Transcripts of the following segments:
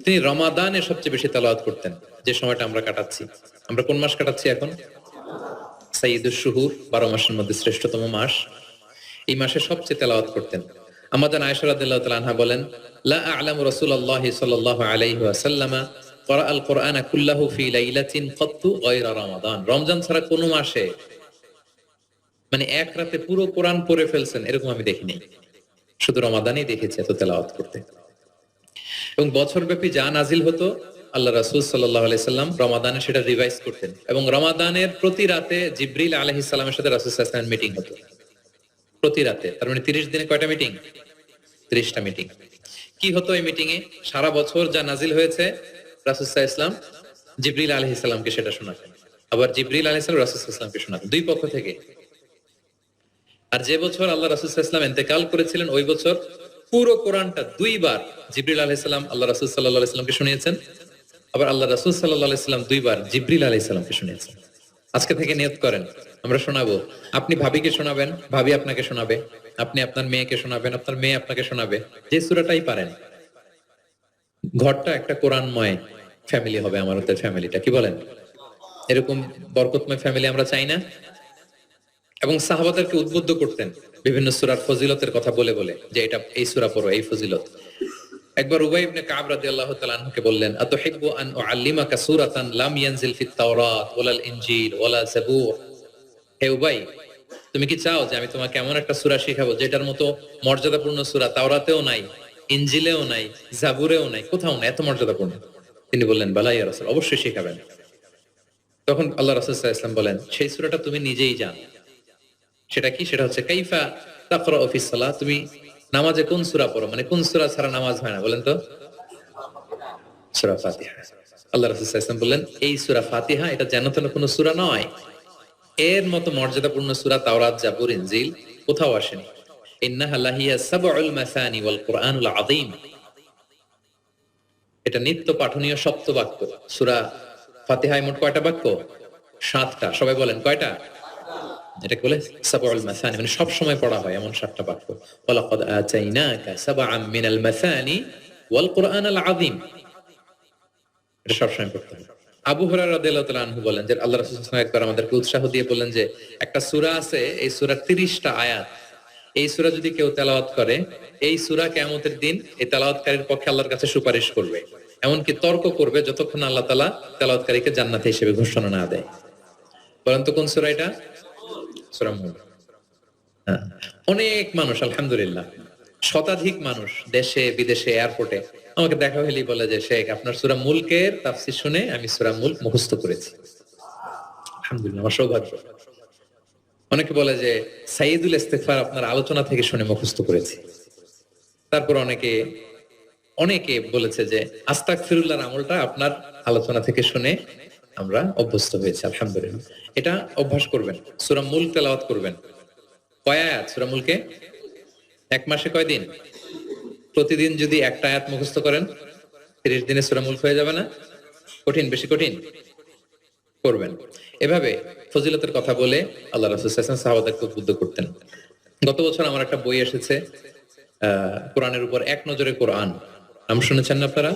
তিনি রমাদানে সবচেয়ে বেশি তেলাওয়াত করতেন। যে সময়টা আমরা কাটাচ্ছি, আমরা কোন মাস কাটাচ্ছি এখন? সাইয়্যিদুশ শুহুর, 12 মাসের মধ্যে শ্রেষ্ঠতম মাস। এই মাসে সবচেয়ে তেলাওয়াত করতেন। আমাদের আয়েশা রাদিয়াল্লাহু তাআলা আনহা বলেন, লা আ'লামু রাসূলুল্লাহি সাল্লাল্লাহু আলাইহি ওয়াসাল্লাম ক্বারাআল কুরআনা কুল্লাহু ফি লাইলাতিন ক্বাত্তু গায়রা রমাদান। রমজান ছাড়া কোন মাসে মানে এক রাতে পুরো কোরআন পড়ে ফেলছেন এরকম আমি দেখিনি। শুধু রমাদানেই দেখেছি এত তেলাওয়াত করতে। এবং বছরব্যাপী যা নাজিল হতো আল্লাহ রাসূল সাল্লাল্লাহু আলাইহি সাল্লাম রমাদানে সেটা রিভাইজ করতেন। এবং রমাদানের প্রতি রাতে জিবরিল আলাইহিস সালামের সাথে রাসূল সাল্লাল্লাহু আলাইহি ওয়াসাল্লামের মিটিং হতো। প্রতি রাতে, তার মানে 30 দিনে কয়টা মিটিং? 30টা মিটিং। কি হতো এই মিটিং এ? সারা বছর যা নাজিল হয়েছে রাসূল সাল্লাল্লাহু আলাইহি ওয়াসাল্লাম জিবরিল আলাইহিস সালামকে সেটা শোনাতেন। আবার জিবরিল আলাইহিস সালাম রাসূল সাল্লাল্লাহু আলাইহি ওয়াসাল্লামকে শোনাতেন, দুই পক্ষ থেকে। আর যে বছর আল্লাহ রাসূল সাল্লাল্লাহু আলাইহি ওয়াসাল্লাম ইন্তেকাল করেছিলেন ওই বছর পুরো কোরআনটা দুইবার জিবরিল আলাইহিস সালাম আল্লাহ রাসূল সাল্লাল্লাহু আলাইহি ওয়াসাল্লামকে শুনিয়েছেন। আবার আল্লাহ রাসূল সাল্লাল্লাহু আলাইহি ওয়াসাল্লাম দুইবার জিবরিল আলাইহিস সালামকে শুনিয়েছেন। আজকে থেকে নিয়ত করেন আমরা শোনাবো। আপনি ভাবিকে শোনাবেন, ভাবি আপনাকে শোনাবে, আপনি আপনার মেয়েকে শোনাবেন, আপনার মেয়ে আপনাকে শোনাবে, যে সূরাটাই পারেন। ঘরটা একটা কোরআনময় ফ্যামিলি হবে আমাদের ফ্যামিলিটা, কি বলেন? এরকম বরকতময় ফ্যামিলি আমরা চাই না? এবং সাহাবাদেরকে উদ্বুদ্ধ করতেন বিভিন্ন সূরার ফজিলতের কথা বলে বলে, যে এটা এই সূরা পড়ো, এই ফজিলত। একবার উবাই ইবনে কাব রাদিয়াল্লাহু তাআলা আনহুকে বললেন, আতুহিব্বু আন উআল্লিমাকা সূরাতান লাম ইয়ানজিল ফিত তাওরাত ওয়ালাল ইনজিল ওয়ালা জাবুর। হে উবাই, তুমি কি চাও যে আমি তোমাকে এমন একটা সূরা শিখাবো যেটার মতো মর্যাদাপূর্ণ সূরা তাওরাতেও নাই, ইনজিলেও নাই, জাবুরেও নাই, কোথাও নাই, এত মর্যাদাপূর্ণ? তিনি বললেন, বালা ইয়া রাসূল, অবশ্যই শিখাবেন। তখন আল্লাহ রাসূল সাল্লাল্লাহু আলাইহি ওয়াসাল্লাম বলেন, সেই সূরাটা তুমি নিজেই জানো। সেটা কি? সেটা হচ্ছে কাইফা তাকরাউ ফিস সালাহ, তুমি নামাজে কোন সূরা পড়ো, মানে কোন সূরা ছাড়া নামাজ হয় না, বলেন তো? সূরা ফাতিহা। আল্লাহ রাসূল সাল্লাল্লাহু আলাইহি ওয়াসাল্লাম বললেন, এই সূরা ফাতিহা এটা যেন তেন কোনো সূরা নয়, এর মতো মর্যাদাপূর্ণ সূরা তাওরাত, জাবুর, ইনজিল কোথাও আসেনি। ইন্নাহা লাহিয়া সাবউল মাসানি ওয়াল কুরআনুল আযীম। এটা নিত্য পাঠনীয় সপ্ত বাক্য। সূরা ফাতিহায় মোট কয়টা বাক্য? 7টা। সবাই বলেন কয়টা? এটা বলে সাবউল মাসানি, মানে সব সময় পড়া হয় এমন 7টা বাক্য। ওয়ালাকাদ আতাইনাকা সাবআম মিনাল মাসানি ওয়াল কুরআনুল আযীম। এটা সব সময় পড়তে হবে। আবু হুরায়রা রাদিয়াল্লাহু তাআলা আনহু বলেন যে আল্লাহ রাসূল সাল্লাল্লাহু আলাইহি ওয়াসাল্লাম একবার আমাদেরকে উৎসাহ দিয়ে বললেন যে একটা সূরা আছে, এই সূরার 30টা আয়াত। এই সূরা যদি কেউ তেলাওয়াত করে, এই সূরা কিয়ামতের দিন এই তেলাওয়াতকারীর পক্ষে আল্লাহর কাছে সুপারিশ করবে, এমনকি তর্ক করবে যতক্ষণ আল্লাহ তাআলা তেলাওয়াতকারীকে জান্নাতি হিসেবে ঘোষণা না দেয়। বলেন তো কোন সূরা এটা? সূরা মুলক। হ্যাঁ। অনেক মানুষ, আলহামদুলিল্লাহ শতাধিক মানুষ দেশে বিদেশে এয়ারপোর্টে আমাকে দেখা হলেই বলে যে শেখ আপনার সূরা মুলকের তাফসীর শুনে আমি সূরা মুলক মুখস্থ করেছি। আলহামদুলিল্লাহ, আমার সৌভাগ্য। অনেকে বলে যে সাইয়্যিদুল ইস্তিগফার আপনার আলোচনা থেকে শুনে মুখস্থ করেছি। তারপর অনেকে বলেছে যে আস্তাগফিরুল্লাহর আমলটা আপনার আলোচনা থেকে শুনে আমরা অভ্যস্ত হয়েছি। আলহামদুলিল্লাহ, এটা অভ্যাস করবেন। সূরা মুলক তেলাওয়াত করবেন। কয় আয়াত সূরা মুলকে? এক মাসে কয় দিন? প্রতিদিন যদি একটা আয়াত মুখস্থ করেন 30 দিনে সূরা মুলক হয়ে যাবে না? কঠিন? বেশি কঠিন? করবেন। এভাবে ফজিলতের কথা বলে আল্লাহ রাসূল সাল্লাল্লাহু আলাইহি ওয়াসাল্লাম সাহাবাদেরকে উদ্বুদ্ধ করতেন। গত বছর আমার একটা বই এসেছে কোরআনের উপর এক নজরে কোরআন, নাম শুনেছেন না আপনারা?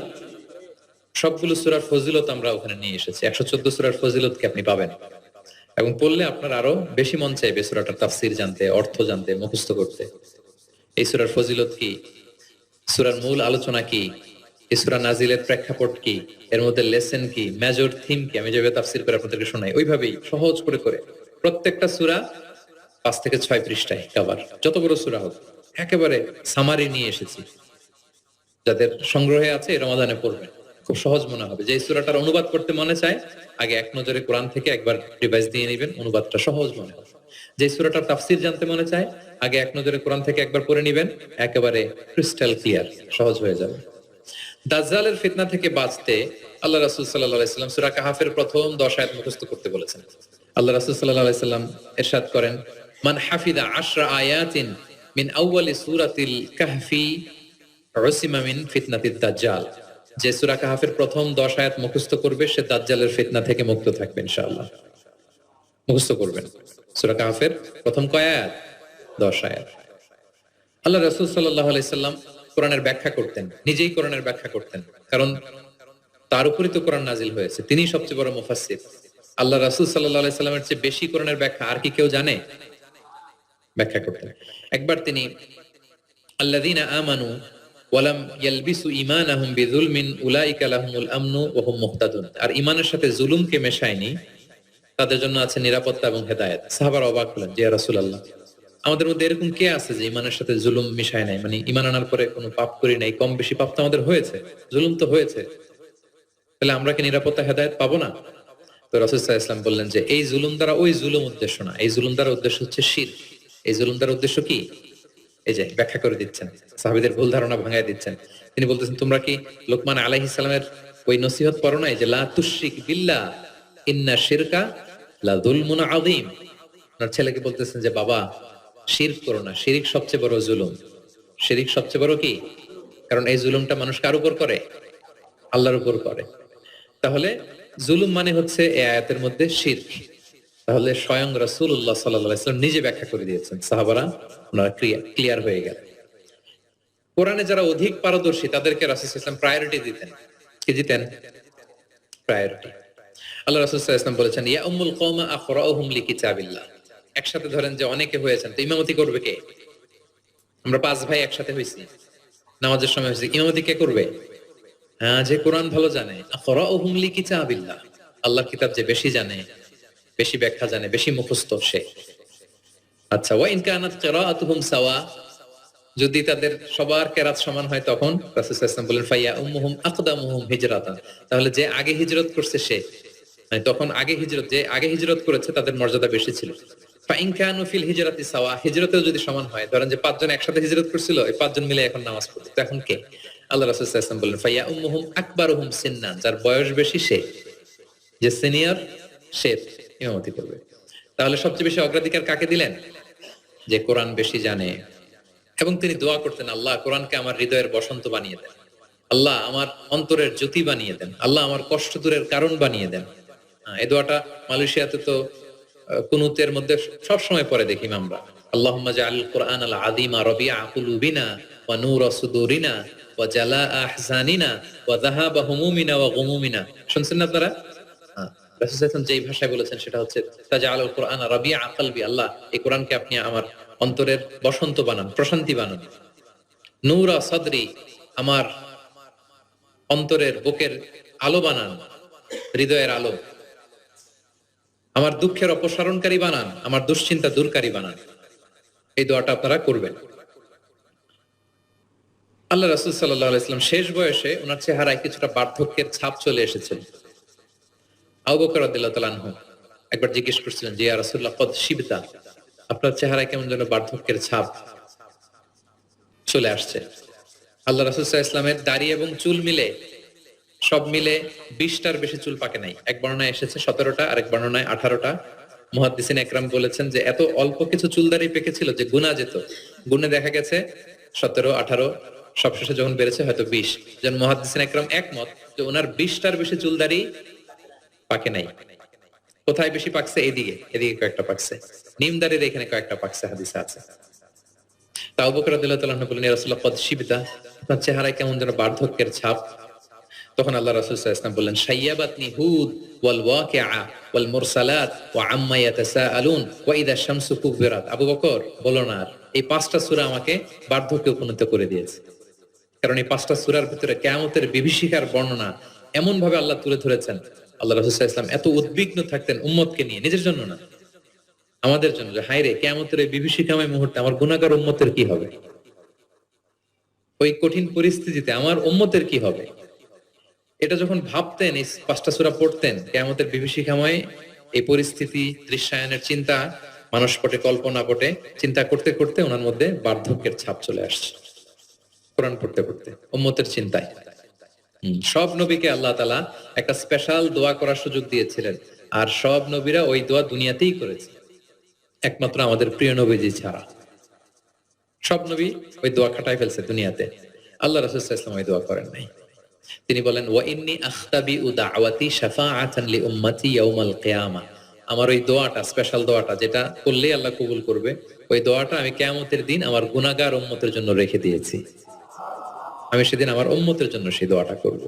সবগুলো সূরার ফজিলত আমরা ওখানে নিয়ে এসেছি। 114 সূরার ফজিলত কি আপনি পাবেন, এবং পড়লে আপনার আরো বেশি মন চাইবে সূরাটার তাফসীর জানতে, অর্থ জানতে, মুখস্থ করতে। এই সূরার ফজিলত কি, সূরার মূল আলোচনা কি, এই সূরা নাজিলের প্রেক্ষাপট কি, এর মধ্যে লেসন কি, মেজর থিম কি, আমি যেভাবে তাফসীর করে আপনাদেরকে শোনাই ওইভাবেই সহজ করে করে প্রত্যেকটা সূরা 5 থেকে 6 পৃষ্ঠায় কভার, যত বড় সূরা হোক একেবারে সামারি নিয়ে এসেছি। যাদের সংগ্রহে আছে এই রমাদানে পড়বেন, খুব সহজ মনে হবে। যে সূরাটার অনুবাদ করতে মনে চায় আগে এক নজরে কোরআন থেকে একবার রিভাইজ দিয়ে নেবেন, অনুবাদটা সহজ মনে হবে। যে সূরাটার তাফসীর জানতে মনে চায় আগে এক নজরে কোরআন থেকে একবার পড়ে নেবেন, একেবারে ক্রিস্টাল ক্লিয়ার, সহজ হয়ে যাবে। দাজ্জালের ফিতনা থেকে বাঁচতে আল্লাহ রাসূল সাল্লাল্লাহু আলাইহি ওয়াসাল্লাম সূরা কাহাফের প্রথম 10 আয়াত মুখস্থ করতে বলেছেন। আল্লাহ রাসূল সাল্লাল্লাহু আলাইহি ওয়াসাল্লাম ইরশাদ করেন, মান হাফিদা 10 আয়াতিন মিন আউয়ালি সূরাতিল কাহফি উসিমা মিন ফিতনাতিদ দাজ্জাল। যে সূরা কাহাফের প্রথম 10 আয়াত মুখস্থ করবে সে দাজ্জালের ফিতনা থেকে মুক্ত থাকবে ইনশাআল্লাহ। মুখস্থ করবেন সূরা কাহাফের প্রথম কয় আয়াত? 10 আয়াত। আল্লাহ রাসূল সাল্লাল্লাহু আলাইহি ওয়াসাল্লাম কোরআনের ব্যাখ্যা করতেন, নিজেই কোরআনের ব্যাখ্যা করতেন, কারণ তার উপরই তো কোরআন নাজিল হয়েছে, তিনি সবচেয়ে বড় মুফাসসির। আল্লাহ রাসূল সাল্লাল্লাহু আলাইহি সাল্লামের চেয়ে বেশি কোরআনের ব্যাখ্যা আর কি কেউ জানে? ব্যাখ্যা করতেন। একবার তিনি আল্লাযীনা আমানু ওয়া লাম ইয়ালবিসু ঈমানাহুম বিযুলমিন উলাইকা লাহুমুল আমনু ওয়া হুম মুহতাদুন, আর ঈমানের সাথে জুলুমকে মেশায়নি, তাদের জন্য আছে নিরাপত্তা এবং হেদায়েত। সাহাবারা অবাক হলেন যে ইয়া রাসূলুল্লাহ, আমাদের মধ্যে এরকম কে আছে যে ঈমানের সাথে জুলুম মিশায় নাই, মানে ঈমান আনার পরে কোনো পাপ করি নাই, কম বেশি পাপ তো আমাদের হয়েছে, জুলুম তো হয়েছে, তাহলে আমরা কি নিরাপত্তা হেদায়েত পাবো না? তো রাসূল সাল্লাল্লাহু আলাইহি ওয়াসাল্লাম বললেন যে এই জুলুম দ্বারা ওই জুলুম উদ্দেশ্য না, এই জুলুম দ্বারা উদ্দেশ্য হচ্ছে শিরক। এই জুলুম দ্বারা উদ্দেশ্য কি? এই যে ব্যাখ্যা করে দিচ্ছেন, সাহাবীদের ভুল ধারণা ভাঙায় দিচ্ছেন। তিনি বলতেছেন, তোমরা কি লোকমান আলাইহিস সালামের ওই নসিহত পড়ো নাই যে লা তুশরিক বিল্লাহ ইন্না শিরকা লা যুলমুন আযীম? আপনার ছেলেকে বলতেছেন যে বাবা শিরক করো না, শিরক সবচেয়ে বড় জুলুম। শিরক সবচেয়ে বড় কি? কারণ এই জুলুমটা মানুষ কার উপর করে? আল্লাহর উপর করে। তাহলে জুলুম মানে হচ্ছে এই আয়াতের মধ্যে শিরক। তাহলে স্বয়ং রাসূলুল্লাহ সাল্লাল্লাহু আলাইহি ওয়াসাল্লাম নিজে ব্যাখ্যা করে দিয়েছেন, সাহাবারা ওনারা ক্লিয়ার হয়ে গেল। কোরআনে যারা অধিক পারদর্শী তাদেরকে রাসূল সাল্লাল্লাহু আলাইহি ওয়াসাল্লাম প্রায়োরিটি দিতেন। কি দিতেন? প্রায়োরিটি। আল্লাহ রাসূল সাল্লাল্লাহু আলাইহি ওয়াসাল্লাম বলেছেন, ইয়া উম্মুল কওমা আখরাউহুম লিকিতাবিল্লাহ। একসাথে ধরেন যে অনেকে হয়েছেন, তো ইমামতি করবে কে? আমরা 5 ভাই একসাথে হইছি, নামাজের সময় হইছি, ইমামতি কে করবে? হ্যাঁ, যে কোরআন ভালো জানে। আখরাউহুম লিকিতাবিল্লাহ, আল্লাহর কিতাব যে বেশি জানে, বেশি ব্যাখ্যা জানে, বেশি মুখস্থ সে। আচ্ছা, ওয়া ইন কানাত কিরাআতুহুম সাওয়া, যদি তাদের সবার কেরাত সমান হয় তখন রাসূল সাল্লাল্লাহু আলাইহি ওয়াসাল্লাম বলেন ফাইয়া উম্মুহুম আকদামুহুম হিজরাতান, তাহলে যে আগে হিজরত করছে সে, মানে তখন আগে হিজরত, যে আগে হিজরত করেছে তাদের মর্যাদা বেশি ছিল। ফা ইন কানু ফিল হিজরাতি সাওয়া, হিজরতেও যদি সমান হয়, ধরেন যে 5 জন একসাথে হিজরত করছিল, এই 5 জন মিলে এখন নামাজ পড়ছে, তো এখন কে? আল্লাহ রাসূল সাল্লাল্লাহু আলাইহি ওয়াসাল্লাম বলেন ফাইয়া উম্মুহুম আকবারুহুম সিন্নান, যার বয়স বেশি সে, যে সিনিয়র সে ইমামতি করবে। তাহলে সবচেয়ে বেশি অগ্রাধিকার কাকে দিলেন? যে কোরআন বেশি জানে। এবং তিনি দোয়া করতেন, আল্লাহ কোরআনকে আমার হৃদয়ের বসন্ত বানিয়ে দেন, আল্লাহ আমার অন্তরের জ্যোতি বানিয়ে দেন, আল্লাহ আমার কষ্ট দূরের কারণ বানিয়ে দেন। এই দোয়াটা মালয়েশিয়াতে তো কুনুতের মধ্যে সব সময় পড়ে দেখি আমরা, আল্লাহুম্মা জাআলিল কুরআনাল আযীমা রাবিআ কুলুবিনা ওয়া নূরা সুদুরিনা ওয়া জালাআ আহজানিনা ওয়া যাহাবা হুমুমিনা ওয়া গুমুমিনা। শুনছেন না আপনারা? রাসূল সাল্লাল্লাহু আলাইহি ওয়াসাল্লাম যেই ভাষায় বলেছেন সেটা হচ্ছে তাজআলুল কুরআনা রাবিআ কলবি, আল্লাহ এই কোরআনকে আপনি আমার অন্তরের বসন্ত বানান, প্রশান্তি বানান। নূরা সাদরি, আমার অন্তরের বুকের আলো বানান, হৃদয়ের আলো। আমার দুঃখের অপসারণকারী বানান, আমার দুশ্চিন্তা দূরকারী বানান। এই দোয়াটা আপনারা করবেন। আল্লাহ রাসূল সাল্লাল্লাহু আলাইহি ওয়াসাল্লাম শেষ বয়সে ওনার চেহারায় কিছুটা বার্ধক্যের ছাপ চলে এসেছিল। আবু বকর রাদিয়াল্লাহু তাআলা আনহু একবার জিজ্ঞেস করছিলেন যে ইয়া রাসূলুল্লাহ কদ শিবতা, আপনার চেহারায় কেমন যেন বার্ধক্যের ছাপ চলে আসছে। আল্লাহ রাসূল সাল্লাল্লাহু আলাইহি ওয়াসাল্লামের দাড়ি এবং চুল মিলে, সব মিলে 20টার বেশি চুল পাকে নাই। এক বর্ণনায় এসেছে 17টা, আরেক বর্ণনায় 18টা। মুহাদ্দিসিন একরাম বলেছেন যে এত অল্প কিছু চুল দাড়ি পেকেছিল যে গুনা যেত, গুনে দেখা গেছে 17, 18, সবশেষে যখন বেড়েছে হয়তো 20। যেন মুহাদ্দিসিন একরাম একমত যে ওনার 20টার বেশি চুল দাড়ি পাকে নাই। কোথায় বেশি পাকছে? এদিকে, এদিকে কয়েকটা পাকছে, নিম দাড়ির এখানে কয়েকটা পাকছে, হাদিসে আছে। আবু বকর রাদিয়াল্লাহু তাআলা বললেন ইয়া রাসূলুল্লাহ কদ শিবতা, আপনার চেহারায় কেমন যেন বার্ধক্যের ছাপ। তখন আল্লাহ রাসূল সাল্লাল্লাহু আলাইহি ওয়াসাল্লাম বললেন শাইয়াবাতনি হুদ ওয়াল ওয়াকিআ ওয়াল মুরসালাত ওয়া আম্মা ইয়াতাসাআলুন ওয়া ইযা শামসু কুবিরাত। আবু বকর বলো না, আর এই 5টা সূরা আমাকে বার্ধক্যে উপনীত করে দিয়েছে। কারণ এই 5টা সূরার ভিতরে কিয়ামতের বিভীষিকার বর্ণনা এমন ভাবে আল্লাহ তুলে ধরেছেন। আল্লাহ রাসূল সাল্লাল্লাহু আলাইহি ওয়াসাল্লাম এত উদ্বিগ্ন থাকতেন উম্মতকে নিয়ে, নিজের জন্য না, আমাদের জন্য, যে হায় রে কিয়ামতের এই বিভীষিকাময় মুহূর্তে আমার গুনাহগার উম্মতের কি হবে, ওই কঠিন পরিস্থিতিতে আমার উম্মতের কি হবে। এটা যখন ভাবতেন, এই 5টা সূরা পড়তেন, কিয়ামতের বিভীষিকাময় এই পরিস্থিতি দৃশ্যায়নের চিন্তা মানুষ পটে, কল্পনা পটে চিন্তা করতে করতে ওনার মধ্যে বার্ধক্যের ছাপ চলে আসছে কোরআন পড়তে পড়তে, উম্মতের চিন্তায়। সব নবীকে আল্লাহ তাআলা একটা স্পেশাল দোয়া করার সুযোগ দিয়েছিলেন, আর সব নবীরা ওই দোয়া দুনিয়াতেই করেছে, একমাত্র আমাদের প্রিয় নবীজি ছাড়া। সব নবী ওই দোয়া খাটায় ফেলছে দুনিয়াতে, আল্লাহ রাসূল সাল্লাল্লাহু আলাইহি ওয়াসাল্লাম ওই দোয়া করেন নাই। তিনি বলেন ওয়া ইন্নী আখতাবিউ দাওয়াতি শাফাআতান লি উম্মতি ইয়াউমাল কিয়ামা, আমার ওই দোয়াটা, স্পেশাল দোয়াটা যেটা করলে আল্লাহ কবুল করবে, ওই দোয়াটা আমি কিয়ামতের দিন আমার গুনাহগার উম্মতের জন্য রেখে দিয়েছি। আমি সেদিন আমার উম্মতের জন্য সেই দোয়াটা করব।